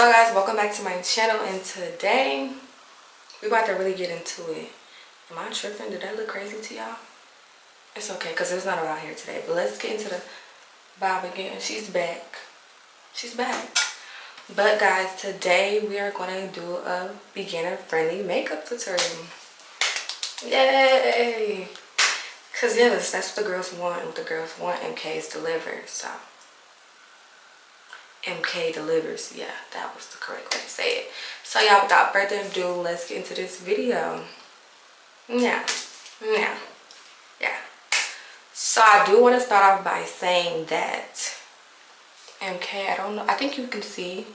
So guys, welcome back to my channel, and today we about to really get into it. Am I tripping? Did that look crazy to y'all? It's okay because it's not about here today, but let's get into the vibe again. She's back. She's back. But guys, today we are going to do a beginner friendly makeup tutorial. Yay! Because yes, that's what the girls want, and what the girls want, MK's delivers. So MK delivers. Yeah, that was the correct way to say it. So y'all, without further ado, let's get into this video. Yeah. So I do want to start off by saying that MK, I don't know, I think you can see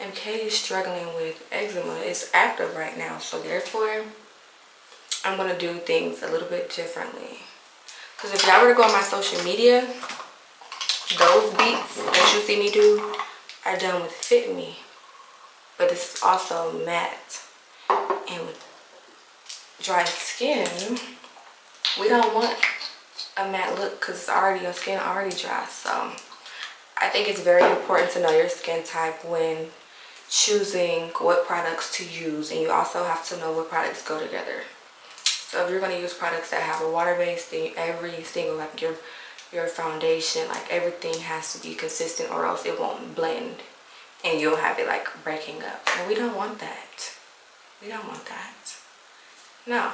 MK is struggling with eczema. It's active right now, so therefore I'm going to do things a little bit differently. Because if y'all were to go on my social media, those beats that you see me do are done with Fit Me. But this is also matte. And with dry skin, we don't want a matte look because your skin already dry. So I think it's very important to know your skin type when choosing what products to use, and you also have to know what products go together. So if you're going to use products that have a water base, then every single, like your foundation, like everything has to be consistent, or else it won't blend and you'll have it like breaking up, and we don't want that. We don't want that. No.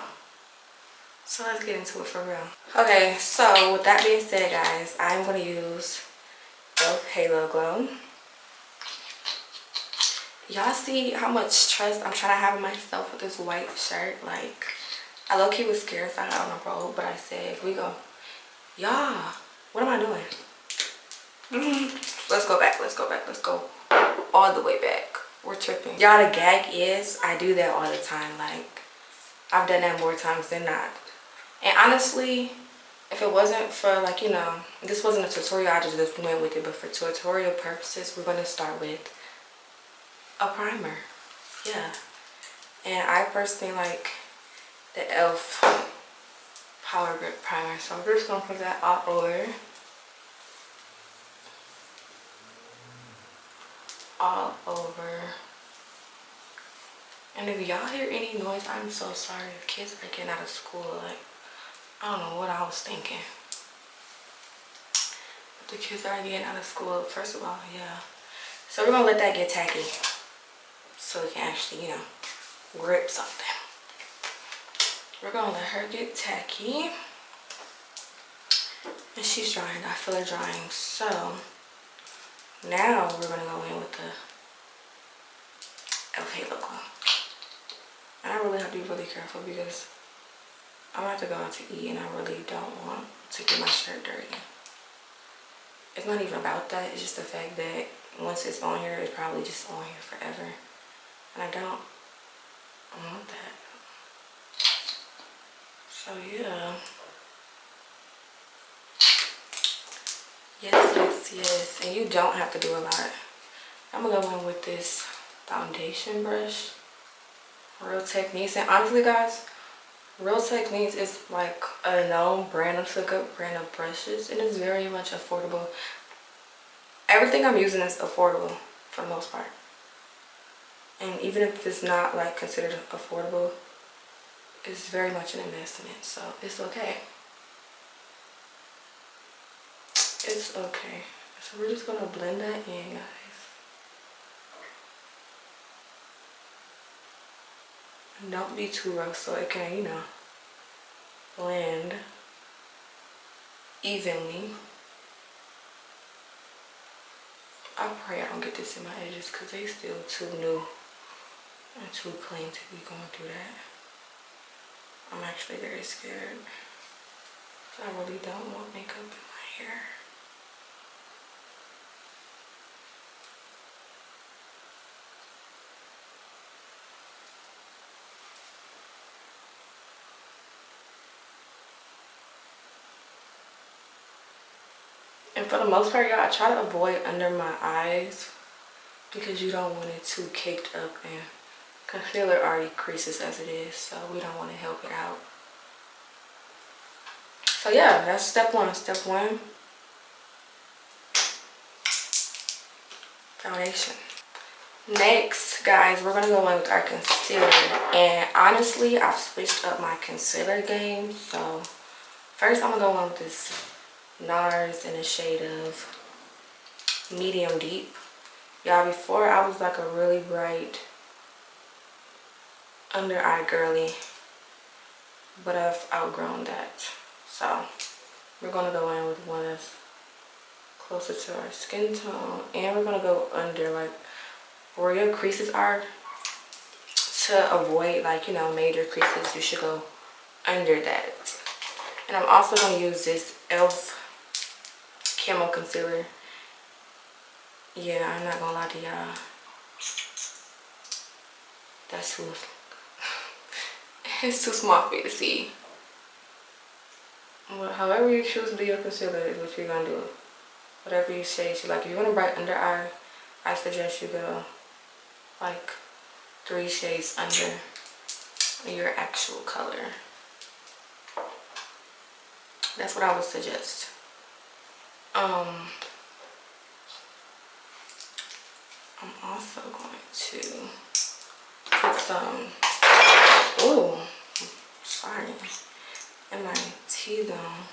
So let's get into it for real. Okay, so with that being said, guys, I'm going to use the Halo Glow. Y'all see how much trust I'm trying to have in myself with this white shirt? Like, I low-key was scared if I got on a robe, but I said, if we go, y'all, what am I doing? Let's go back. Let's go all the way back. We're tripping. Y'all, the gag is, I do that all the time. Like, I've done that more times than not. And honestly, if it wasn't for, like, you know, this wasn't a tutorial, I just went with it. But for tutorial purposes, we're going to start with a primer. Yeah. And I personally like the e.l.f. Power Grip Primer. So I'm just going to put that all over. All over. And if y'all hear any noise, I'm so sorry. The kids are getting out of school. Like, I don't know what I was thinking. But the kids are getting out of school. First of all, yeah. So we're going to let that get tacky. So we can actually, you know, grip something. We're going to let her get tacky. And she's drying. I feel her drying. So now we're going to go in with the e.l.f. Halo Glow. And I really have to be really careful because I'm about to go out to eat and I really don't want to get my shirt dirty. It's not even about that. It's just the fact that once it's on here, it's probably just on here forever. And I don't want that. So yeah. Yes. And you don't have to do a lot. I'm going to go in with this foundation brush. Real Techniques. And honestly, guys, Real Techniques is like a known brand of brushes, and it's very much affordable. Everything I'm using is affordable for the most part. And even if it's not like considered affordable, it's very much an investment, so it's okay. It's okay. So we're just gonna blend that in, guys. Don't be too rough so it can, you know, blend evenly. I pray I don't get this in my edges because they still too new and too clean to be going through that. I'm actually very scared. I really don't want makeup in my hair. And for the most part, y'all, I try to avoid under my eyes because you don't want it too caked up, and concealer already creases as it is, so we don't want to help it out. So yeah, that's step one. Step one, foundation. Next, guys, we're gonna go in with our concealer. And honestly, I've switched up my concealer game. So first, I'm gonna go in with this NARS in the shade of medium deep. Y'all, before I was like a really bright under eye girly, but I've outgrown that. So we're gonna go in with one that's closer to our skin tone, and we're gonna go under like where your creases are. To avoid, like, you know, major creases, you should go under that. And I'm also gonna use this e.l.f. Camo Concealer. Yeah, I'm not gonna lie to y'all, that's too it's too small for you to see. Well, however you choose to do your concealer is what you're gonna do. Whatever you shade you like. If you want a bright under eye, I suggest you go like 3 shades under your actual color. That's what I would suggest. I'm also going to put some, ooh, sorry, in my T-zone.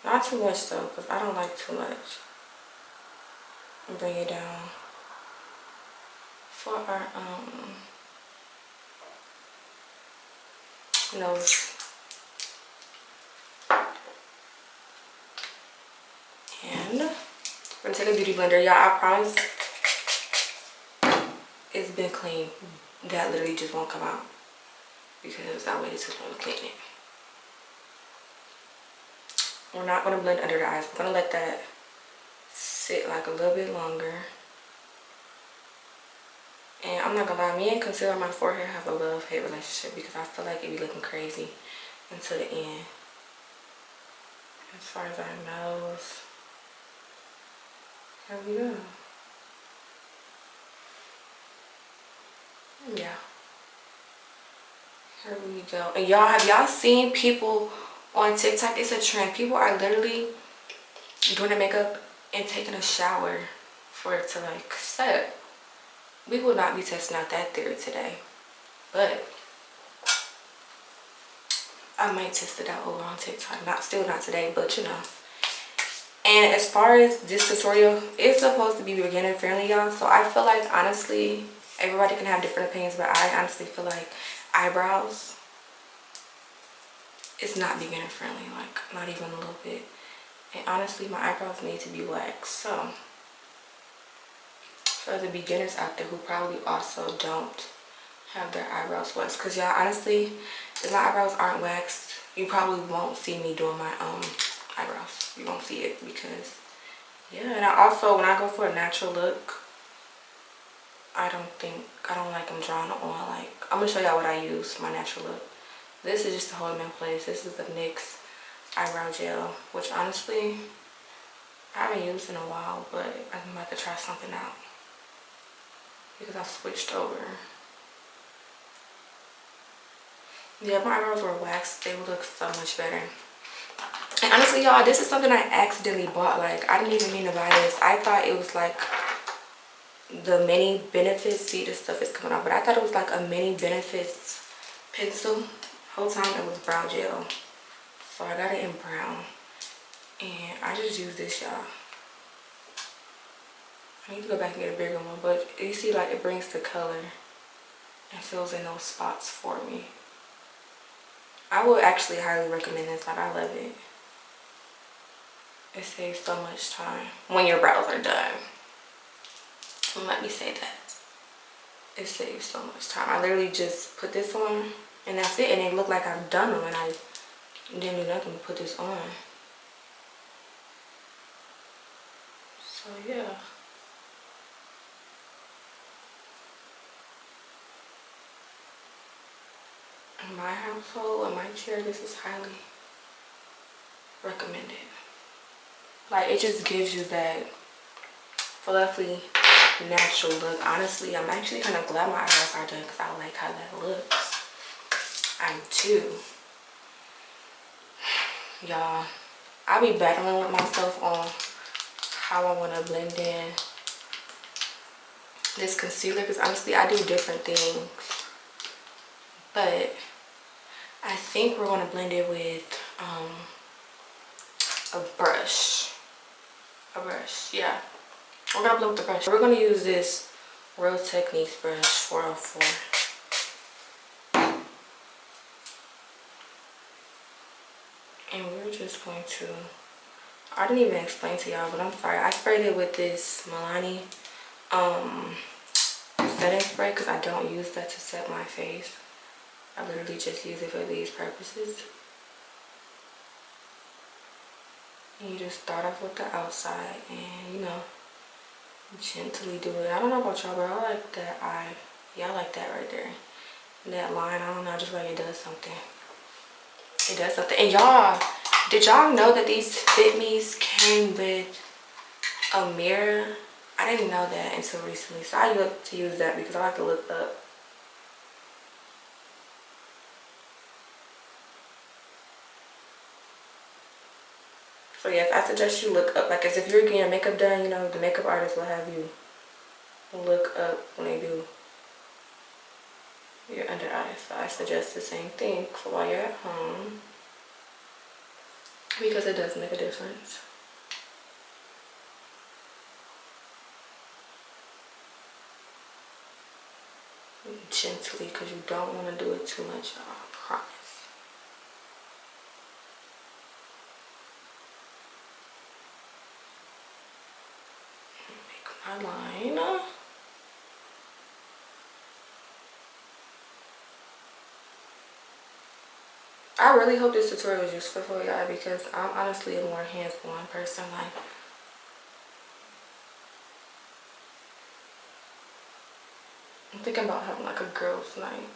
Not too much though, because I don't like too much. And bring it down for our nose. And we're gonna take a beauty blender. Y'all, I promise it's been clean. That literally just won't come out because I waited too long to clean it. We're not gonna blend under the eyes. We're gonna let that sit like a little bit longer. And I'm not gonna lie, me and concealer on my forehead have a love-hate relationship because I feel like it be looking crazy until the end. As far as our nose, here we go. Yeah. Here we go. And y'all, have y'all seen people on TikTok? It's a trend. People are literally doing their makeup and taking a shower for it to like set. We will not be testing out that theory today, but I might test it out over on TikTok. Still not today, but you know. And as far as this tutorial, it's supposed to be beginner friendly, y'all. So I feel like, honestly, everybody can have different opinions, but I honestly feel like eyebrows is not beginner friendly, like not even a little bit. And honestly, my eyebrows need to be waxed. So for the beginners out there who probably also don't have their eyebrows waxed, because y'all, honestly, if my eyebrows aren't waxed, you probably won't see me doing my eyebrows. You won't see it because, yeah. And I also, when I go for a natural look, I don't like them drawn on. Like, I'm gonna show y'all what I use for my natural look. This is just to hold them in place. This is the NYX eyebrow gel, which honestly I haven't used in a while, but I'm about to try something out because I've switched over. Yeah, if my eyebrows were waxed, they would look so much better. And honestly, y'all, this is something I accidentally bought. Like, I didn't even mean to buy this. I thought it was like the mini benefits. See, this stuff is coming out, but I thought it was like a mini benefits pencil. Whole time it was brow gel. So I got it in brown. And I just use this, y'all. I need to go back and get a bigger one, but you see, like, it brings the color and fills in those spots for me. I would actually highly recommend this. Like, I love it. It saves so much time when your brows are done. Let me say that. It saves so much time. I literally just put this on and that's it. And it looked like I've done them and I didn't do nothing to put this on. So yeah. In my household, in my chair, this is highly recommended. Like, it just gives you that fluffy, natural look. Honestly, I'm actually kind of glad my eyebrows are done because I like how that looks. I do. Y'all, I be battling with myself on how I want to blend in this concealer, because honestly I do different things, but I think we're going to blend it with a brush. Yeah, we're going to blend with the brush. We're going to use this Real Techniques brush 404. And we're just going to, I didn't even explain to y'all, but I'm sorry. I sprayed it with this Milani setting spray because I don't use that to set my face. I literally just use it for these purposes. And you just start off with the outside and, you know, gently do it. I don't know about y'all, but I like that eye. Yeah, I like that right there. That line, I don't know, I just like it does something. It does something. And y'all, did y'all know that these Fit Me's came with a mirror? I didn't know that until recently. So I look to use that because I like to look up. So yes, I suggest you look up. Like as if you're getting your makeup done, you know, the makeup artist will have you look up when they do your under eyes. So I suggest the same thing for while you're at home, because it does make a difference. Gently, because you don't want to do it too much, y'all. I promise. Make my line. I really hope this tutorial was useful for y'all because I'm honestly a more hands-on person. Like, I'm thinking about having like a girls' night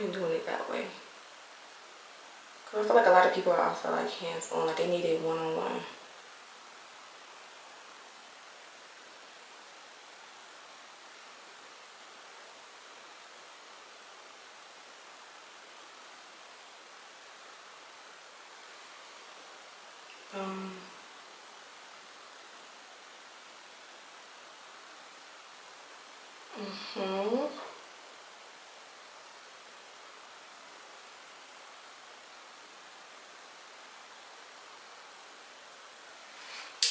and doing it that way. Cause I feel like a lot of people are also like hands-on, like they need it one-on-one.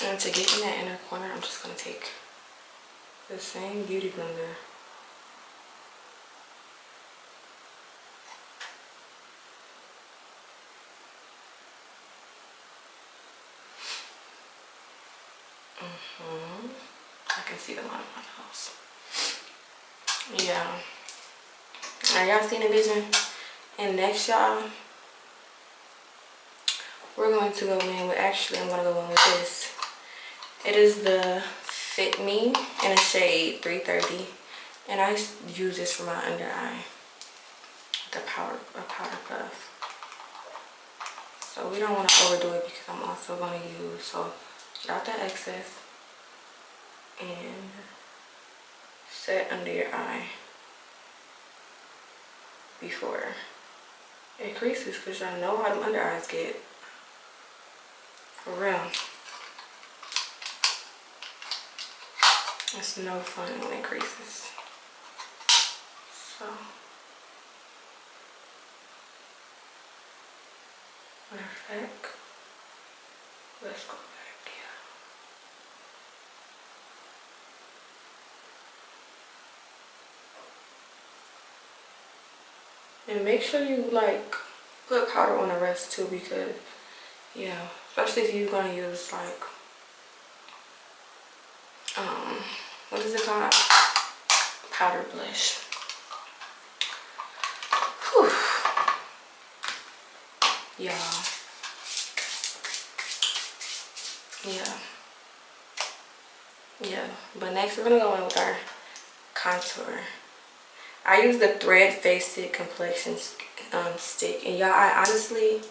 And to get in that inner corner, I'm just gonna take the same beauty blender. I can see the line of my nose. Yeah. Are y'all seeing the vision? And next, y'all, we're going to go in with, actually, I'm gonna go in with this. It is the Fit Me in a shade 330. And I use this for my under eye. The powder puff. So we don't want to overdo it because I'm also going to use, so get out that excess and set under your eye before it creases, because y'all know how them under eyes get. For real. It's no fun when it creases. So matter of fact, let's go back, yeah. And make sure you like put powder on the rest too, because yeah, especially if you're gonna use like what is it called? Powder blush. Whew. Y'all. Yeah, but next we're gonna go in with our contour. I use the Thread Faced It Complexion stick, and y'all, I honestly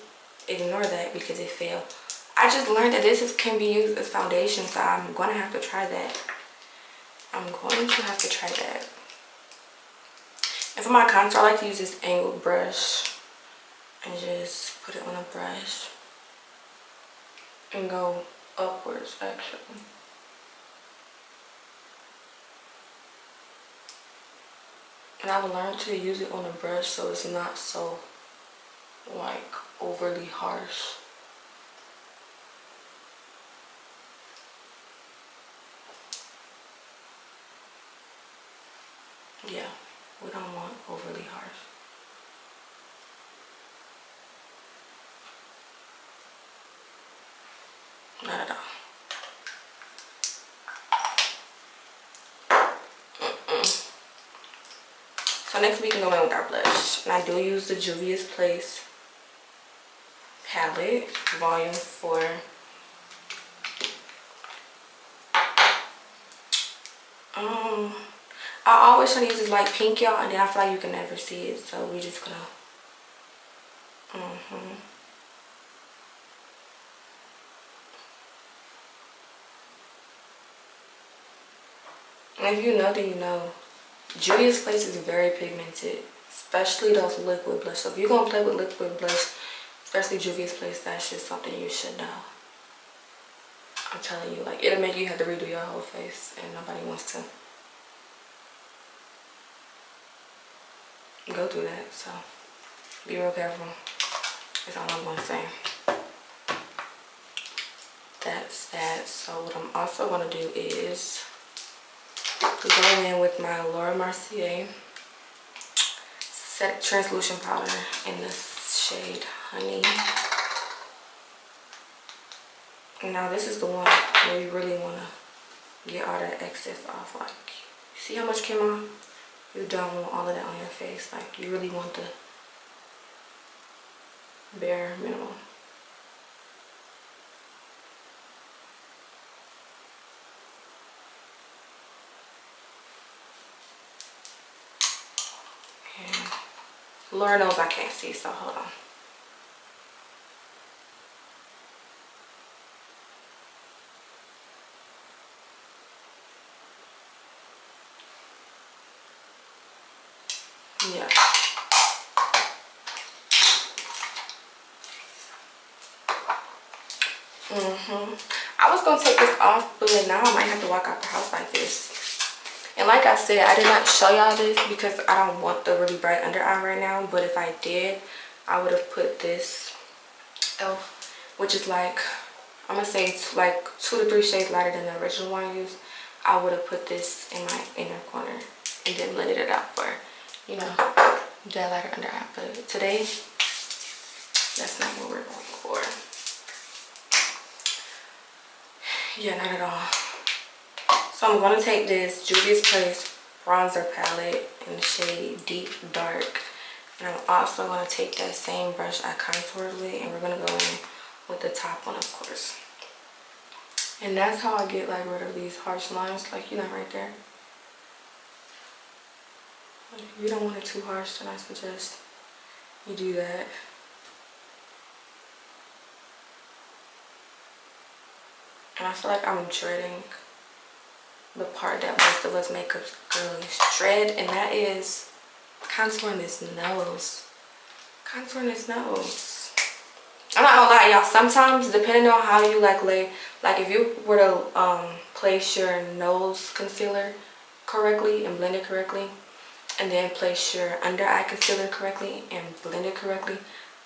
ignore that because it failed. I just learned that this can be used as foundation, so I'm gonna have to try that. And for my contour, I like to use this angled brush and just put it on a brush and go upwards, actually. And I've learned to use it on a brush so it's not so like overly harsh. Yeah, we don't want overly harsh. Not at all. So next we can go in with our blush. And I do use the Juvia's Place palette, volume 4. I always try to use this light pink, y'all, and then I feel like you can never see it, so we're just gonna And if you know, then you know. Juvia's Place is very pigmented, especially those liquid blush. So if you're gonna play with liquid blush, especially Juvia's Place, that's just something you should know. I'm telling you, like, it'll make you have to redo your whole face, and nobody wants to go through that. So be real careful. That's all I'm gonna say. That's that. So what I'm also gonna do is go in with my Laura Mercier set translucent powder in the shade Honey. Now this is the one where you really want to get all that excess off. Like, see how much came off? You don't want all of that on your face. Like, you really want the bare minimum. And Laura knows I can't see, so hold on. Yeah. I was gonna take this off, but now I might have to walk out the house like this. And like I said, I did not show y'all this because I don't want the really bright under eye right now. But if I did, I would have put this e.l.f., which is like, I'm gonna say it's like 2 to 3 shades lighter than the original one I used. I would have put this in my inner corner and then blended it out for, you know, that lighter under eye. But today, that's not what we're going for. Yeah, not at all. So I'm gonna take this Juvia's Place bronzer palette in the shade Deep Dark. And I'm also gonna take that same brush I contoured with, and we're gonna go in with the top one, of course. And that's how I get like rid of these harsh lines, like, you know, right there. If you don't want it too harsh, then I suggest you do that. And I feel like I'm dreading the part that most of us makeup girlies dread, and that is contouring this nose. Contouring this nose. I'm not gonna lie, y'all. Sometimes, depending on how you like lay, like if you were to place your nose concealer correctly and blend it correctly, and then place your under eye concealer correctly and blend it correctly,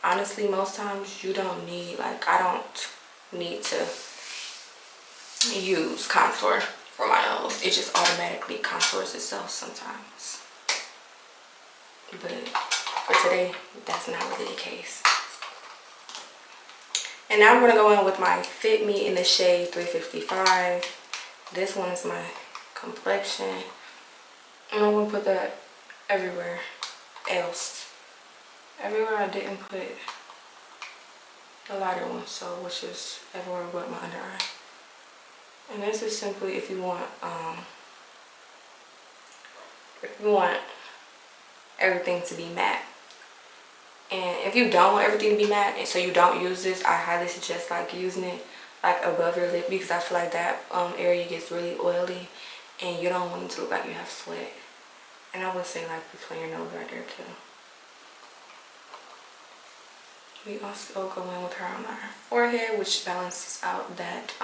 honestly, most times you don't need, like, I don't need to use contour for my nose. It just automatically contours itself sometimes. But for today, that's not really the case. And now I'm going to go in with my Fit Me in the shade 355. This one is my complexion. And I'm going to put that everywhere else. Everywhere I didn't put the lighter one, so which is everywhere but my under eye. And this is simply if you want everything to be matte. And if you don't want everything to be matte, and so you don't use this, I highly suggest like using it like above your lip, because I feel like that area gets really oily and you don't want it to look like you have sweat. And I would say like between your nose right there too. We also go in with her on our forehead, which balances out that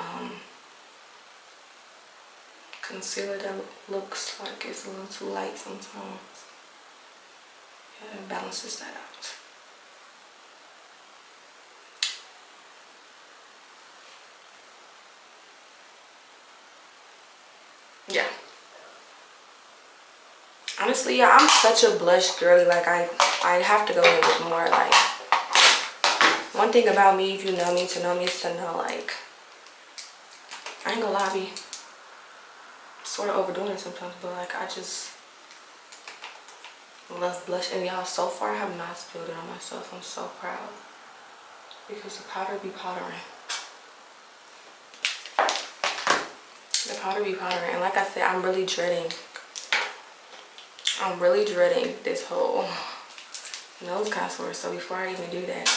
concealer that looks like it's a little too light sometimes. It balances that out. Yeah. Honestly, yeah, I'm such a blush girly. Like I have to go in with more. Like, one thing about me, if you know me, to know me is to know, like, I ain't gonna lie, I be sort of overdoing it sometimes, but like I just love blush. And y'all, so far I have not spilled it on myself. I'm so proud because the powder be powdering. The powder be powdering. And like I said, I'm really dreading this whole nose contour. So before I even do that,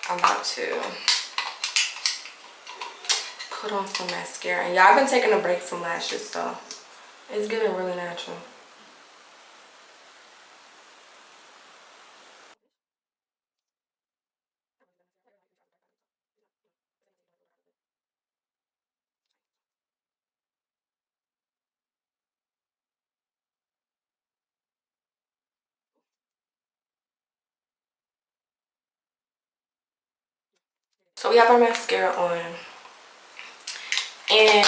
I'm about to put on some mascara. And y'all, I've been taking a break from lashes, so it's getting really natural. So we have our mascara on, and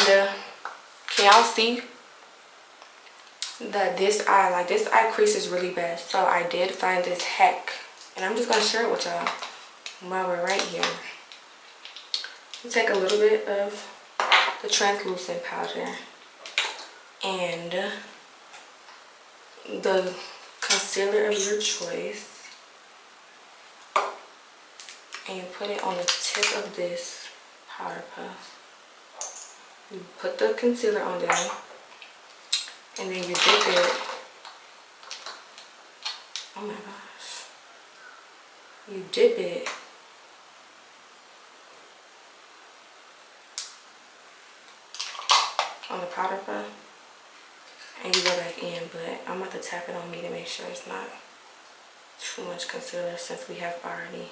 can y'all see that this eye crease is really bad? So I did find this hack, and I'm just gonna share it with y'all while we're right here. You take a little bit of the translucent powder and the concealer of your choice, and you put it on the tip of this powder puff. You put the concealer on there, and then you dip it. Oh my gosh. You dip it on the powder puff, and you go back in, but I'm about to tap it on me to make sure it's not too much concealer, since we have already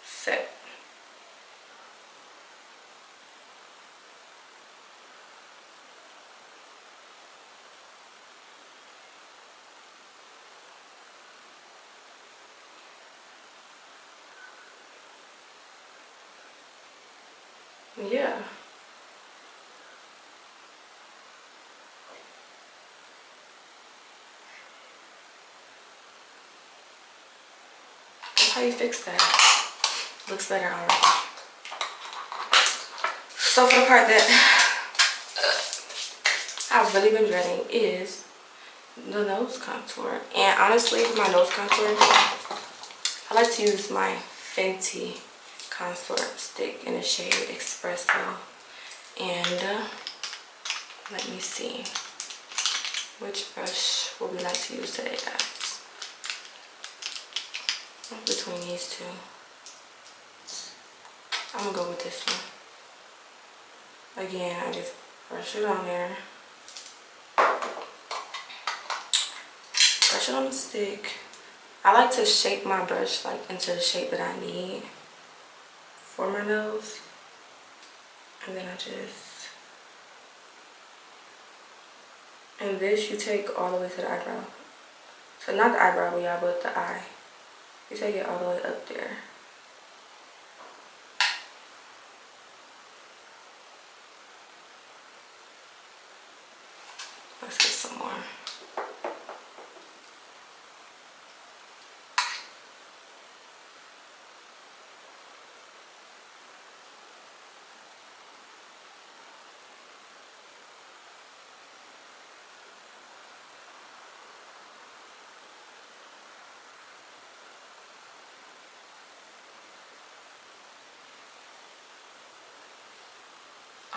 set. Yeah. That's how you fix that. Looks better already. So for the part that I've really been dreading is the nose contour. And honestly, for my nose contour, I like to use my Fenty contour stick in the shade Espresso. And let me see, which brush would we like to use today, guys? Between these two, I'm gonna go with this one. Again, I just brush it on there. Brush it on the stick. I like to shape my brush like into the shape that I need for my nose. And then and this you take all the way to the eyebrow. So not the eyebrow, y'all, but the eye. You take it all the way up there. Let's get some more.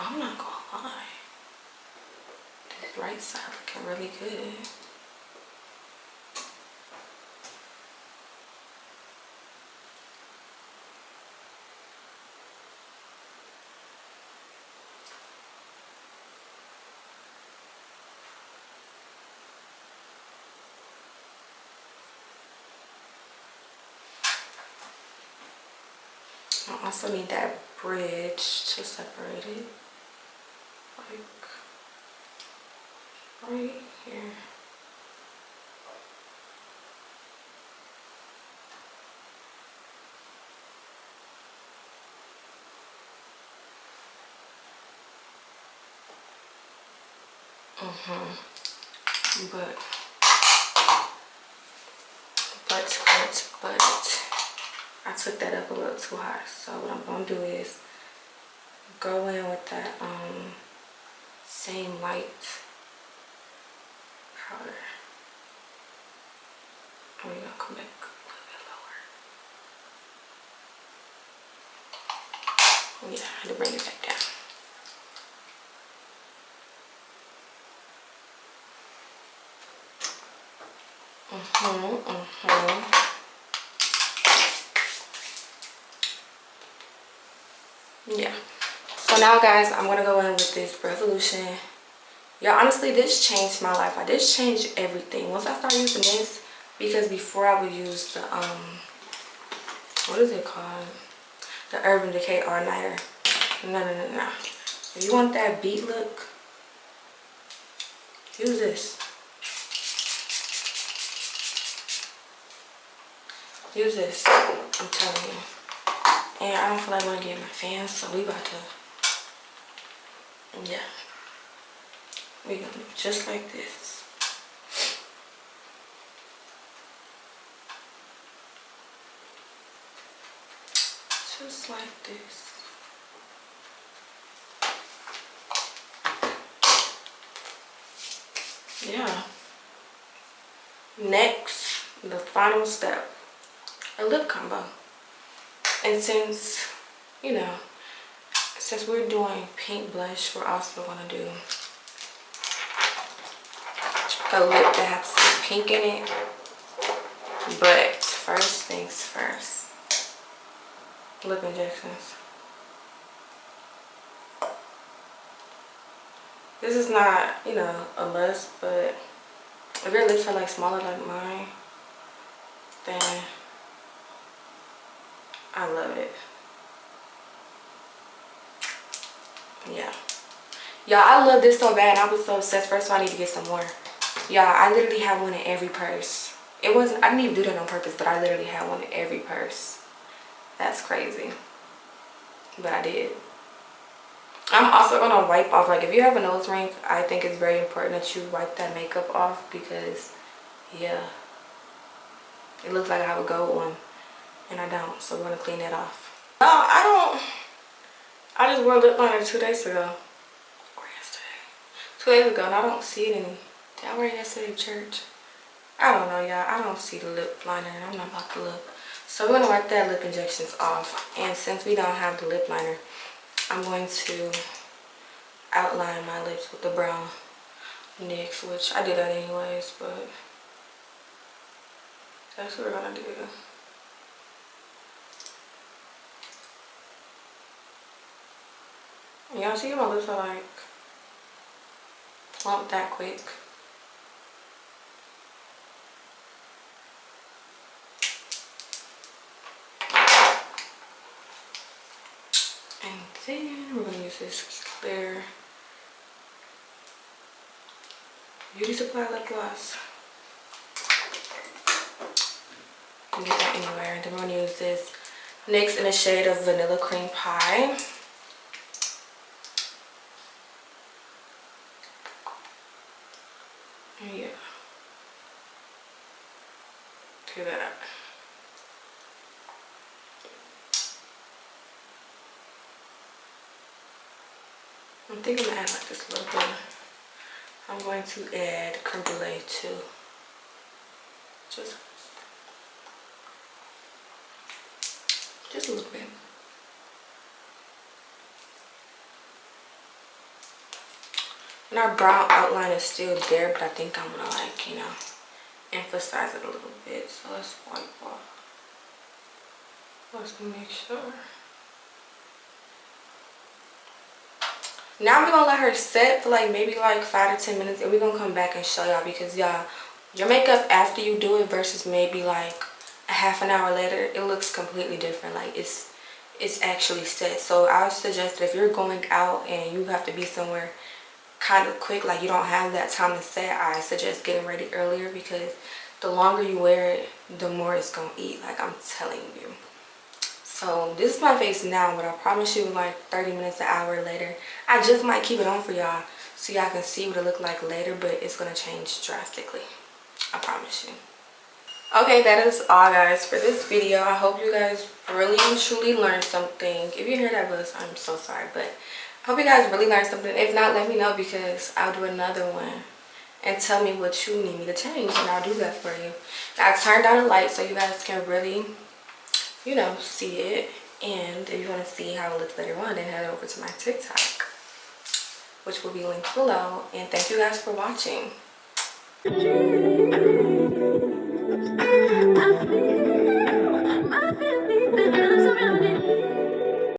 I'm not gonna lie, this right side looking really good. I also need that bridge to separate it, like right here. But I took that up a little too high. So what I'm gonna do is go in with that same light powder. And we're gonna come back a little bit lower. Yeah, I had to bring it back down. Yeah. So now guys, I'm gonna go in with this Revolution. Y'all, honestly, this changed my life. This changed everything. Once I started using this, because before I would use the what is it called? The Urban Decay All Nighter. No. If you want that beat look, use this. Use this. I'm telling you. And I don't feel like I want to get my fans, so we about to, yeah. We gonna do just like this. Just like this. Yeah. Next, the final step, a lip combo. And since, you know, since we're doing pink blush, we're also gonna do a lip that has some pink in it. But first things first, lip injections. This is not, you know, a must, but if your lips are like smaller like mine, then I love it. Yeah. Y'all, I love this so bad, and I was so obsessed. First of all, I need to get some more. Y'all, I literally have one in every purse. It wasn't, I didn't even do that on purpose, but I literally had one in every purse. That's crazy. But I did. I'm also gonna wipe off, like if you have a nose ring, I think it's very important that you wipe that makeup off, because yeah, it looks like I have a gold one and I don't, so we're gonna clean that off. No, I just wore lip liner 2 days ago, or yesterday, 2 days ago, and I don't see it any. Did I wear it yesterday at church? I don't know, y'all. I don't see the lip liner, and I'm not about to look. So we're gonna wipe that lip injections off, and since we don't have the lip liner, I'm going to outline my lips with the brown NYX, which I did that anyways, but that's what we're gonna do. Y'all see my lips are like plump that quick. And then we're gonna use this clear Beauty Supply lip gloss. You can get that anywhere. And then we're gonna use this NYX in the shade of Vanilla Cream Pie. Yeah. Do that. I think I'm gonna add like this a little bit. I'm going to add creme brulee too. Just a little bit. And our brown outline is still there, but I think I'm gonna, like, you know, emphasize it a little bit. So let's wipe off. Let's make sure. Now we're gonna let her set for like maybe like 5 to 10 minutes, and we're gonna come back and show y'all, because y'all, your makeup after you do it versus maybe like a half an hour later, it looks completely different. Like it's it's actually set. So I would suggest that if you're going out and you have to be somewhere kind of quick, like you don't have that time to set, I suggest getting ready earlier, because the longer you wear it, the more it's gonna eat, like I'm telling you. So this is my face now, but I promise you, like 30 minutes, an hour later, I just might keep it on for y'all so y'all can see what it look like later, but it's gonna change drastically, I promise you. Okay, that is all, guys, for this video. I hope you guys really and truly learned something. If you hear that buzz, I'm so sorry, but I hope you guys really learned something. If not, let me know, because I'll do another one, and tell me what you need me to change, and I'll do that for you. I turned down the light so you guys can really, you know, see it. And if you want to see how it looks later on, then head over to my TikTok, which will be linked below. And thank you guys for watching.